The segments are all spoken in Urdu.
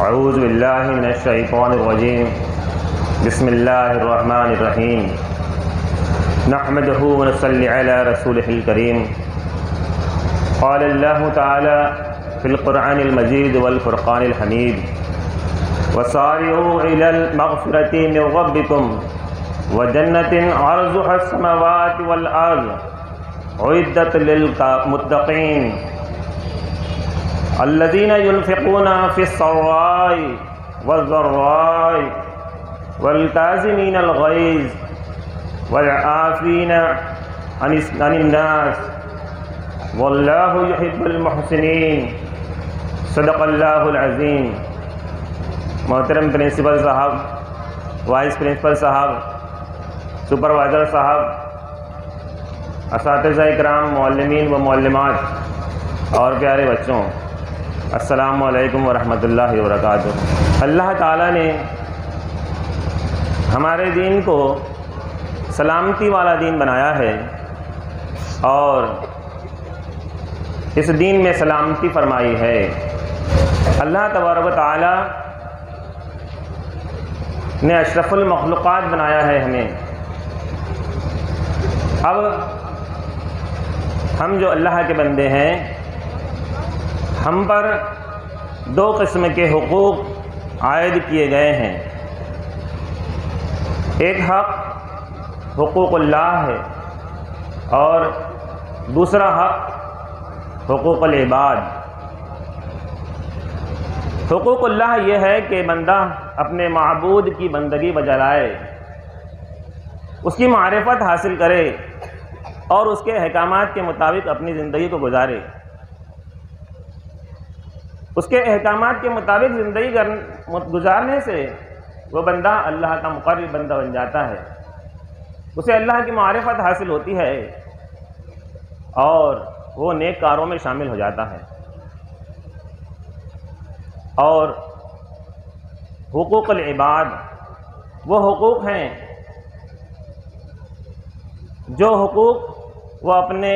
اعوذ باللہ من الشیطان الرجیم بسم اللہ الرحمن الرحیم نحمدہ ونصلی علی رسولہ الکریم قال اللہ تعالی فی القرآن المجید والفرقان الحمید وسارعوا الی المغفرۃ من ربکم وجنۃ عرضها السماوات والارض اعدت للمتقین الذين ينفقون في السراء والضراء والكاظمين الغيظ والعافين عن الناس والله يحب المحسنين صدق اللہ العظیم۔ محترم پرنسپل صاحب، وائس پرنسپل صاحب، سپروائزر صاحب، اساتذہ اکرام، معلمین و معلمات اور پیارے بچوں، السلام علیکم ورحمۃ اللہ وبرکاتہ۔ اللہ تعالیٰ نے ہمارے دین کو سلامتی والا دین بنایا ہے اور اس دین میں سلامتی فرمائی ہے۔ اللہ تبارک و تعالیٰ نے اشرف المخلوقات بنایا ہے ہمیں۔ اب ہم جو اللہ کے بندے ہیں، ہم پر دو قسم کے حقوق عائد کیے گئے ہیں۔ ایک حق حقوق اللہ ہے اور دوسرا حق حقوق العباد۔ حقوق اللہ یہ ہے کہ بندہ اپنے معبود کی بندگی بجا لائے، اس کی معرفت حاصل کرے اور اس کے احکامات کے مطابق اپنی زندگی کو گزارے۔ اس کے احکامات کے مطابق زندگی گزارنے سے وہ بندہ اللہ کا مقرب بندہ بن جاتا ہے، اسے اللہ کی معرفت حاصل ہوتی ہے اور وہ نیک کاروں میں شامل ہو جاتا ہے۔ اور حقوق العباد وہ حقوق ہیں جو حقوق وہ اپنے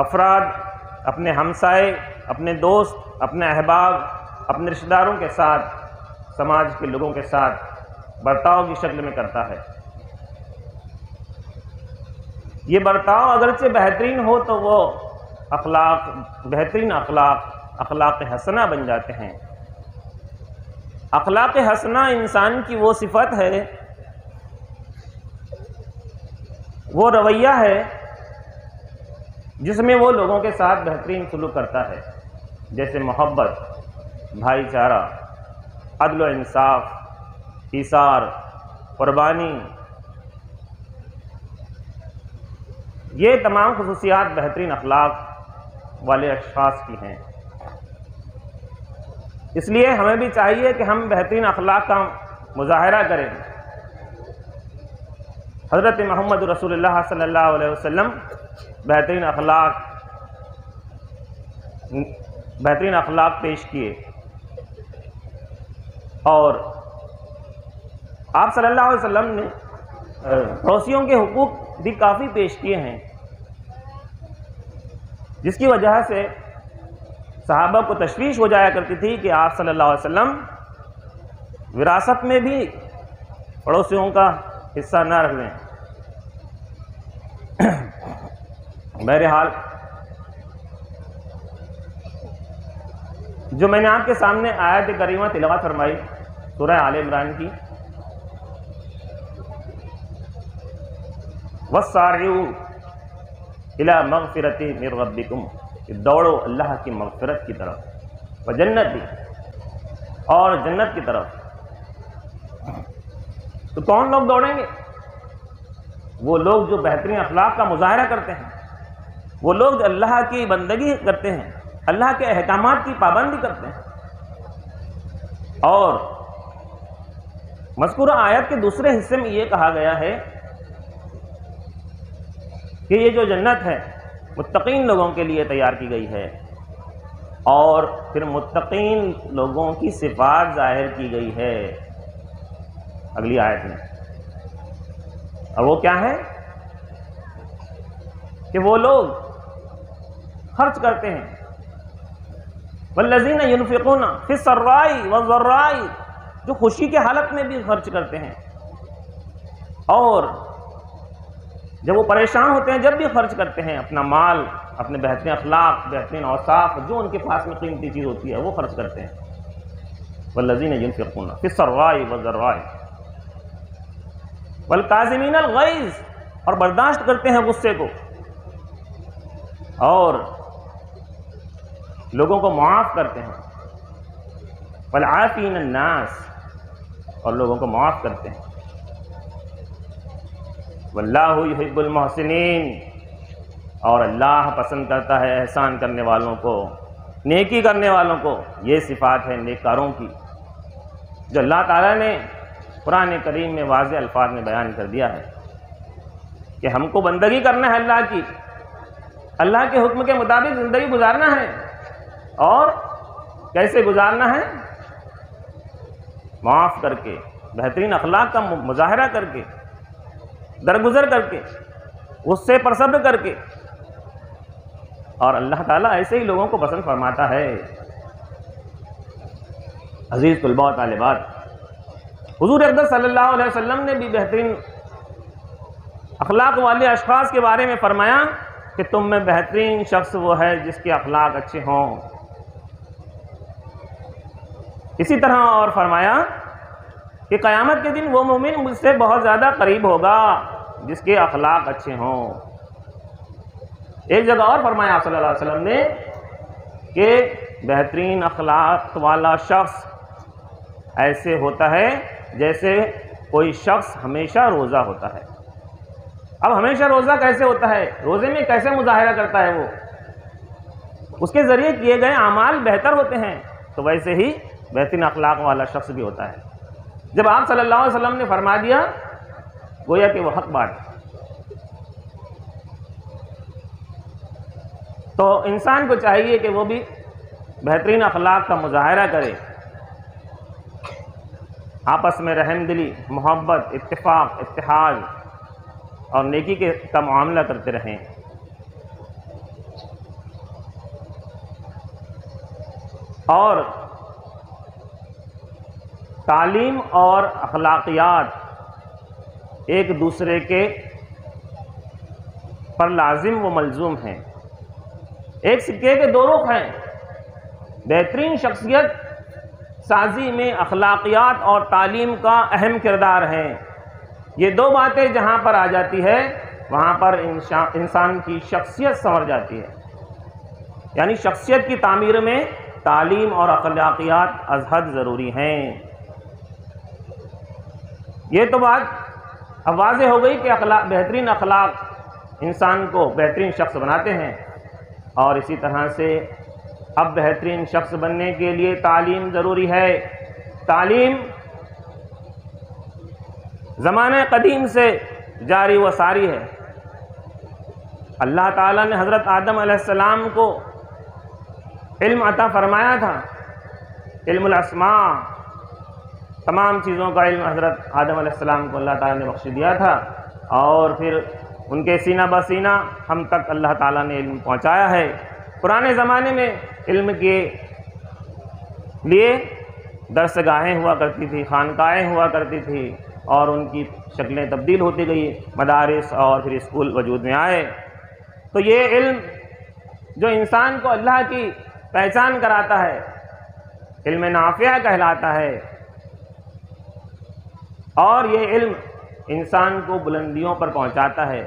افراد، اپنے ہمسائے، اپنے دوست، اپنے احباب، اپنے رشتہ داروں کے ساتھ، سماج کے لوگوں کے ساتھ برتاؤ کی شکل میں کرتا ہے۔ یہ برتاؤ اگرچہ بہترین ہو تو وہ بہترین اخلاق حسنہ بن جاتے ہیں۔ اخلاق حسنہ انسان کی وہ صفت ہے، وہ رویہ ہے جس میں وہ لوگوں کے ساتھ بہترین سلوک کرتا ہے، جیسے محبت، بھائی چارہ، عدل و انصاف، ایثار، قربانی۔ یہ تمام خصوصیات بہترین اخلاق والے اشخاص کی ہیں۔ اس لیے ہمیں بھی چاہیے کہ ہم بہترین اخلاق کا مظاہرہ کریں۔ حضرت محمد رسول اللہ صلی اللہ علیہ وسلم بہترین اخلاق پیش کیے، اور آپ صلی اللہ علیہ وسلم نے پڑوسیوں کے حقوق بھی کافی پیش کیے ہیں، جس کی وجہ سے صحابہ کو تشویش ہو جایا کرتی تھی کہ آپ صلی اللہ علیہ وسلم وراثت میں بھی پڑوسیوں کا حصہ نہ رکھ لیں۔ بہرحال جو میں نے آپ کے سامنے آیت کریمہ تلاوت فرمائی سورہ آل عمران کی، وَسَارِعُوا إِلَىٰ مَغْفِرَةٍ مِّن رَبِّكُمْ، دوڑو اللہ کی مغفرت کی طرف، وجنت اور جنت کی طرف۔ تو کون لوگ دوڑیں گے؟ وہ لوگ جو بہترین اخلاق کا مظاہرہ کرتے ہیں، وہ لوگ جو اللہ کی بندگی کرتے ہیں، اللہ کے احکامات کی پابندی کرتے ہیں۔ اور مذکورہ آیت کے دوسرے حصے میں یہ کہا گیا ہے کہ یہ جو جنت ہے متقین لوگوں کے لیے تیار کی گئی ہے، اور پھر متقین لوگوں کی صفات ظاہر کی گئی ہے اگلی آیت میں۔ اور وہ کیا ہے کہ وہ لوگ خرچ کرتے ہیں والذین ينفقون فی السراء والضراء، جو خوشی کے حالت میں بھی خرچ کرتے ہیں اور جب وہ پریشان ہوتے ہیں جب بھی خرچ کرتے ہیں اپنا مال، اپنے بہترین اخلاق، بہترین اوصاف، جو ان کے پاس میں قیمتی چیز ہوتی ہے وہ خرچ کرتے ہیں. والذین ينفقون فی السراء والضراء والکاظمین الغیظ، اور برداشت کرتے ہیں غصے کو اور لوگوں کو معاف کرتے ہیں. والعافین الناس، اور لوگوں کو معاف کرتے ہیں. واللہ یحب المحسنین، اور اللہ پسند کرتا ہے احسان کرنے والوں کو، نیکی کرنے والوں کو. یہ صفات ہے نیکاروں کی جو اللہ تعالیٰ نے قرآن کریم میں واضح الفاظ میں بیان کر دیا ہے کہ ہم کو بندگی کرنا ہے اللہ کی، اللہ کے حکم کے مطابق زندگی گزارنا ہے. اور کیسے گزارنا ہے؟ معاف کر کے، بہترین اخلاق کا مظاہرہ کر کے، درگزر کر کے، غصے پر صبر کر کے. اور اللہ تعالیٰ ایسے ہی لوگوں کو پسند فرماتا ہے. عزیز طلباء و طالبات، حضور اقدس صلی اللہ علیہ وسلم نے بھی بہترین اخلاق والے اشخاص کے بارے میں فرمایا کہ تم میں بہترین شخص وہ ہے جس کے اخلاق اچھے ہوں. اسی طرح اور فرمایا کہ قیامت کے دن وہ مومن مجھ سے بہت زیادہ قریب ہوگا جس کے اخلاق اچھے ہوں. ایک جگہ اور فرمایا صلی اللہ علیہ وسلم نے کہ بہترین اخلاق والا شخص ایسے ہوتا ہے جیسے کوئی شخص ہمیشہ روزہ ہوتا ہے. اب ہمیشہ روزہ کیسے ہوتا ہے؟ روزے میں کیسے مظاہرہ کرتا ہے وہ؟ اس کے ذریعے کیے گئے اعمال بہتر ہوتے ہیں. تو ویسے ہی بہترین اخلاق والا شخص بھی ہوتا ہے. جب آپ صلی اللہ علیہ وسلم نے فرما دیا گویا کہ وہ حق بات ہے. تو انسان کو چاہیے کہ وہ بھی بہترین اخلاق کا مظاہرہ کرے، آپس میں رحم دلی، محبت، اتفاق، اتحاد اور نیکی کا معاملہ کرتے رہیں. اور تعلیم اور اخلاقیات ایک دوسرے کے پر لازم و ملزوم ہیں. ایک سکے کے دو رخ ہیں. بہترین شخصیت سازی میں اخلاقیات اور تعلیم کا اہم کردار ہے. یہ دو باتیں جہاں پر آ جاتی ہے وہاں پر انسان کی شخصیت سنور جاتی ہے. یعنی شخصیت کی تعمیر میں تعلیم اور اخلاقیات از حد ضروری ہیں. یہ تو بات اب واضح ہو گئی کہ بہترین اخلاق انسان کو بہترین شخص بناتے ہیں. اور اسی طرح سے اب بہترین شخص بننے کے لیے تعلیم ضروری ہے. تعلیم زمانہ قدیم سے جاری و ساری ہے. اللہ تعالیٰ نے حضرت آدم علیہ السلام کو علم عطا فرمایا تھا. علم الاسماء، تمام چیزوں کا علم حضرت آدم علیہ السلام کو اللہ تعالیٰ نے بخش دیا تھا. اور پھر ان کے سینہ بسینہ ہم تک اللہ تعالیٰ نے علم پہنچایا ہے. پرانے زمانے میں علم کے لیے درس گاہیں ہوا کرتی تھی، خانقاہیں ہوا کرتی تھی اور ان کی شکلیں تبدیل ہوتی گئی، مدارس اور پھر اسکول وجود میں آئے. تو یہ علم جو انسان کو اللہ کی پہچان کراتا ہے علم نافع کہلاتا ہے. اور یہ علم انسان کو بلندیوں پر پہنچاتا ہے.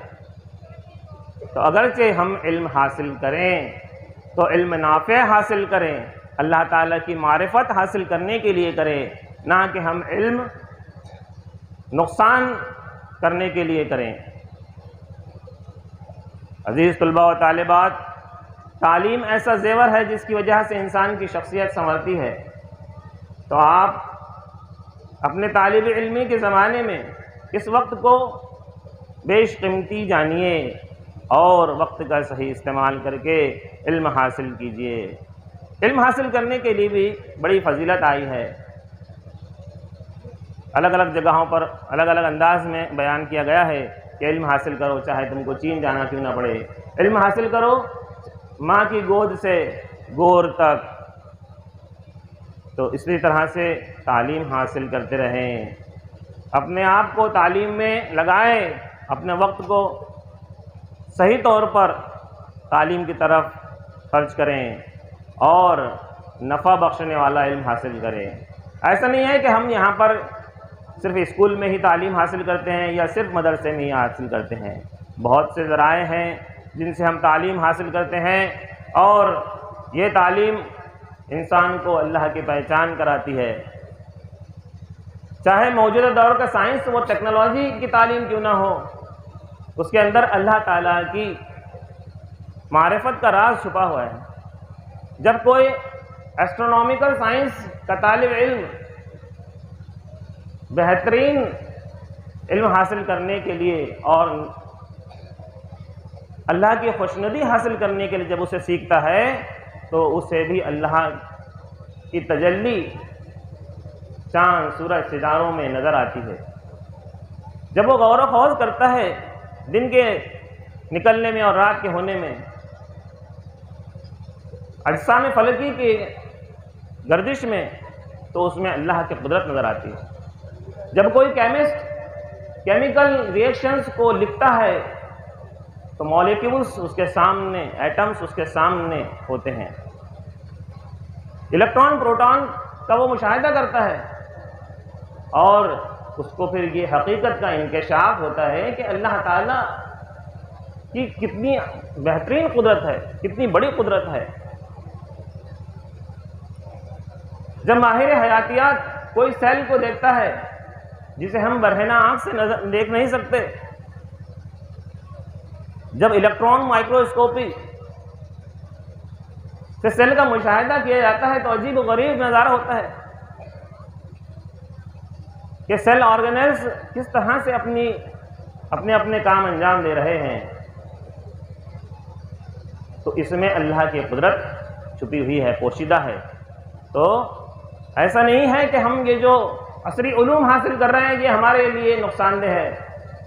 تو اگرچہ ہم علم حاصل کریں تو علم نافع حاصل کریں، اللہ تعالیٰ کی معرفت حاصل کرنے کے لیے کریں، نہ کہ ہم علم نقصان کرنے کے لیے کریں. عزیز طلباء و طالبات، تعلیم ایسا زیور ہے جس کی وجہ سے انسان کی شخصیت سنورتی ہے. تو آپ اپنے طالب علمی کے زمانے میں اس وقت کو بیش قیمتی جانیے اور وقت کا صحیح استعمال کر کے علم حاصل کیجیے. علم حاصل کرنے کے لیے بھی بڑی فضیلت آئی ہے. الگ الگ جگہوں پر الگ الگ انداز میں بیان کیا گیا ہے کہ علم حاصل کرو چاہے تم کو چین جانا کیوں نہ پڑے. علم حاصل کرو ماں کی گود سے گور تک، تو اسی طرح سے تعلیم حاصل کرتے رہیں، اپنے آپ کو تعلیم میں لگائیں، اپنے وقت کو صحیح طور پر تعلیم کی طرف خرچ کریں اور نفع بخشنے والا علم حاصل کریں۔ ایسا نہیں ہے کہ ہم یہاں پر صرف اسکول میں ہی تعلیم حاصل کرتے ہیں یا صرف مدرسے میں ہی حاصل کرتے ہیں، بہت سے ذرائع ہیں جن سے ہم تعلیم حاصل کرتے ہیں، اور یہ تعلیم انسان کو اللہ کی پہچان کراتی ہے۔ چاہے موجودہ دور کا سائنس و ٹیکنالوجی کی تعلیم کیوں نہ ہو، اس کے اندر اللہ تعالیٰ کی معرفت کا راز چھپا ہوا ہے۔ جب کوئی ایسٹرونومیکل سائنس کا طالب علم بہترین علم حاصل کرنے کے لیے اور اللہ کی خوشنودی حاصل کرنے کے لیے جب اسے سیکھتا ہے تو اسے بھی اللہ کی تجلی چاند سورج ستاروں میں نظر آتی ہے۔ جب وہ غور و خوض کرتا ہے دن کے نکلنے میں اور رات کے ہونے میں، اجسام فلکی کی گردش میں، تو اس میں اللہ کی قدرت نظر آتی ہے۔ جب کوئی کیمسٹ کیمیکل ریئیکشنز کو لکھتا ہے تو مالیکیولز اس کے سامنے، ایٹمز اس کے سامنے ہوتے ہیں۔ الیکٹران پروٹون کا وہ مشاہدہ کرتا ہے اور اس کو پھر یہ حقیقت کا انکشاف ہوتا ہے کہ اللہ تعالیٰ کی کتنی بہترین قدرت ہے، کتنی بڑی قدرت ہے۔ جب ماہر حیاتیات کوئی سیل کو دیکھتا ہے جسے ہم برہنہ آنکھ سے دیکھ نہیں سکتے، جب الیکٹران مائکروسکوپی سے سیل کا مشاہدہ کیا جاتا ہے تو عجیب و غریب نظارہ ہوتا ہے کہ سیل آرگنیلز کس طرح سے اپنے کام انجام دے رہے ہیں۔ تو اس میں اللہ کی قدرت چھپی ہوئی ہے، پوشیدہ ہے۔ تو ایسا نہیں ہے کہ ہم یہ جو عصری علوم حاصل کر رہے ہیں یہ ہمارے لیے نقصان دہ ہے،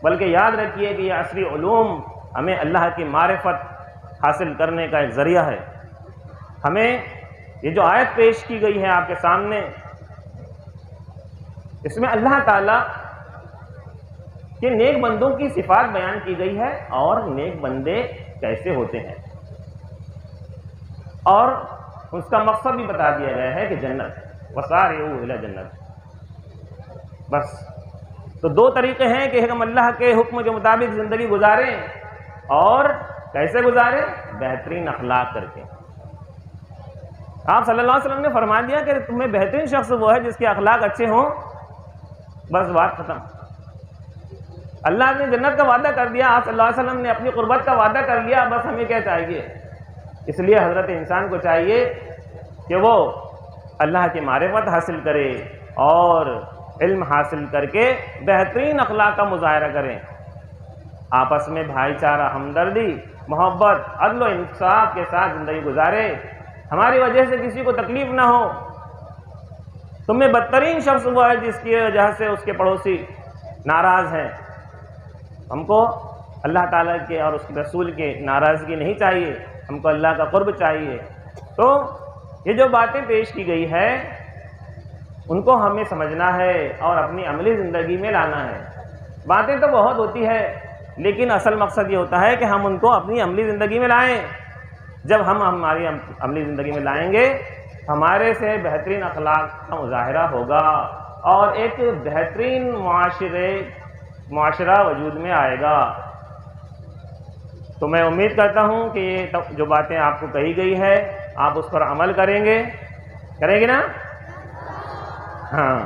بلکہ یاد رکھیے کہ یہ عصری علوم ہمیں اللہ کی معرفت حاصل کرنے کا ایک ذریعہ ہے۔ ہمیں یہ جو آیت پیش کی گئی ہے آپ کے سامنے، اس میں اللہ تعالیٰ کے نیک بندوں کی صفات بیان کی گئی ہے اور نیک بندے کیسے ہوتے ہیں، اور اس کا مقصد بھی بتا دیا گیا ہے کہ جنت، وسارعوا الی جنت۔ بس تو دو طریقے ہیں کہ ہم اللہ کے حکم کے مطابق زندگی گزاریں، اور کیسے گزاریں؟ بہترین اخلاق کر کے۔ آپ صلی اللہ علیہ وسلم نے فرما دیا کہ تمہیں بہترین شخص وہ ہے جس کے اخلاق اچھے ہوں، بس بات ختم۔ اللہ نے جنت کا وعدہ کر دیا، آپ صلی اللہ علیہ وسلم نے اپنی قربت کا وعدہ کر لیا، بس ہمیں کیا چاہیے؟ اس لیے حضرت انسان کو چاہیے کہ وہ اللہ کی معرفت حاصل کرے اور علم حاصل کر کے بہترین اخلاق کا مظاہرہ کریں، آپس میں بھائی چارہ، ہمدردی، محبت، عدل و انصاف کے ساتھ زندگی گزارے، ہماری وجہ سے کسی کو تکلیف نہ ہو۔ تم میں بدترین شخص وہ ہے جس کی وجہ سے اس کے پڑوسی ناراض ہیں۔ ہم کو اللہ تعالیٰ کے اور اس کے رسول کے ناراضگی نہیں چاہیے، ہم کو اللہ کا قرب چاہیے۔ تو یہ جو باتیں پیش کی گئی ہے ان کو ہمیں سمجھنا ہے اور اپنی عملی زندگی میں لانا ہے۔ باتیں تو بہت ہوتی ہے لیکن اصل مقصد یہ ہوتا ہے کہ ہم ان کو اپنی عملی زندگی میں لائیں۔ جب ہم ہماری عملی زندگی میں لائیں گے ہمارے سے بہترین اخلاق کا مظاہرہ ہوگا اور ایک بہترین معاشرہ وجود میں آئے گا۔ تو میں امید کرتا ہوں کہ یہ جو باتیں آپ کو کہی گئی ہے آپ اس پر عمل کریں گے نا؟ ہاں،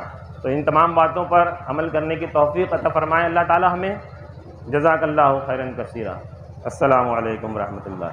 تو ان تمام باتوں پر عمل کرنے کی توفیق عطا فرمائے اللہ تعالی ہمیں۔ جزاک اللہ خیرا کثیرا۔ السلام علیکم ورحمۃ اللہ۔